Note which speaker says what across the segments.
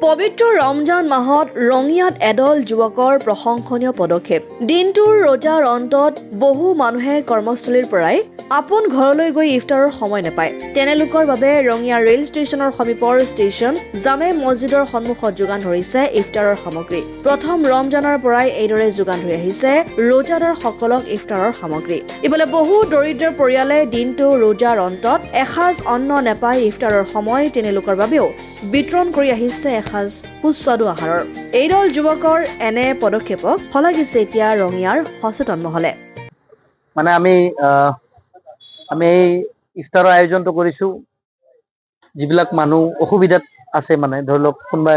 Speaker 1: পবিত্ৰ ৰমজান মাহত ৰঙিয়াত এদল যুৱকৰ প্ৰশংসনীয় পদক্ষেপ। দিনটোৰ ৰোজাৰ অন্তত বহু মানুহে কৰ্মস্থলীৰ পৰাই আপোন ঘৰলৈ গৈ ইফতাৰৰ সময় নাপায়। তেনে লোকৰ বাবে ৰঙিয়া ৰেল ষ্টেচনৰ সমীপৰ ষ্টেচন জামে মছজিদৰ সন্মুখত যোগান ধৰিছে ইফতাৰৰ সামগ্ৰী। প্ৰথম ৰমজানৰ পৰাই এইদৰে যোগান ধৰি আহিছে ৰোজাদাৰ সকলক ইফতাৰৰ সামগ্ৰী। ইফালে বহু দৰিদ্ৰ পৰিয়ালে দিনটো ৰোজাৰ অন্তত এসাঁজ অন্ন নাপায় ইফতাৰৰ সময় তেনে লোকৰ বাবেও বিতৰণ কৰি আহিছে এসাঁজ সুস্বাদু আহাৰৰ। এইদল যুৱকৰ এনে পদক্ষেপক শলাগিছে এতিয়া ৰঙিয়াৰ সচেতন মহলে।
Speaker 2: মানে আমি এই ইফতাৰৰ আয়োজনটো কৰিছো যিবিলাক মানুহ অসুবিধাত আছে, মানে ধৰি লওক কোনোবা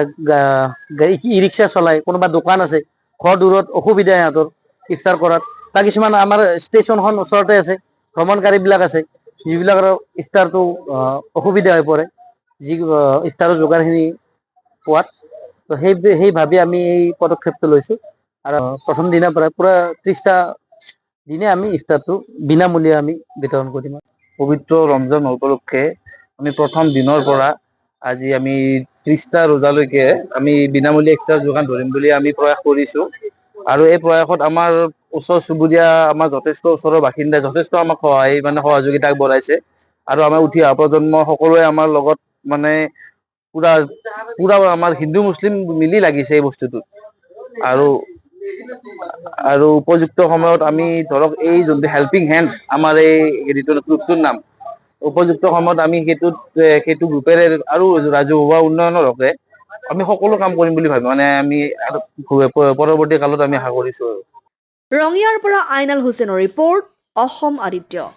Speaker 2: ই ৰিক্সা চলাই, কোনোবা দোকান আছে, ঘৰ দূৰত, অসুবিধা সিহঁতৰ ইফতাৰ কৰাত, বা কিছুমান আমাৰ ষ্টেচনখন ওচৰতে আছে, ভ্ৰমণকাৰী বিলাক আছে, যিবিলাকৰ ইফতাৰটো অসুবিধা হৈ পৰে যি ইফতাৰৰ যোগাৰখিনি পোৱাত। তো সেই ভাবি আমি এই পদক্ষেপটো লৈছো আৰু প্ৰথম দিনাৰ পৰা পুৰা 30টা দিনে আমি ইফতাৰটো বিনামূলীয়া আমি বিতৰণ কৰিম।
Speaker 3: পবিত্ৰ ৰমজান উপলক্ষে আমি প্ৰথম দিনৰ পৰা আজি আমি 30টা ৰোজালৈকে আমি বিনামূলীয়া ইফতাৰ যোগান ধৰিম বুলি আমি প্ৰয়াস কৰিছো। আৰু এই প্ৰয়াসত আমাৰ ওচৰ চুবুৰীয়া, আমাৰ যথেষ্ট ওচৰৰ বাসিন্দাই যথেষ্ট আমাক সহযোগিতা আগবঢ়াইছে। আৰু আমাৰ উঠি অহা প্ৰজন্ম সকলোৱে আমাৰ লগত মানে পুৰা আমাৰ হিন্দু মুছলিম মিলি লাগিছে এই বস্তুটোত। আৰু উপযুক্ত সময়ত আমি ধৰক এই যোনটো হেল্পিং হেণ্ডছ, আমাৰ এই গ্ৰুপটোৰ নাম, উপযুক্ত সময়ত আমি সেইটো গ্ৰুপেৰে আৰু ৰাজহুৱা উন্নয়নৰ হকে আমি সকলো কাম কৰিম বুলি ভাবো, মানে আমি পৰৱৰ্তী কালত আমি আশা কৰিছো।
Speaker 1: ৰঙিয়াৰ পৰা আইনাল হুছেইনৰ ৰিপৰ্ট, অসম আদিত্য।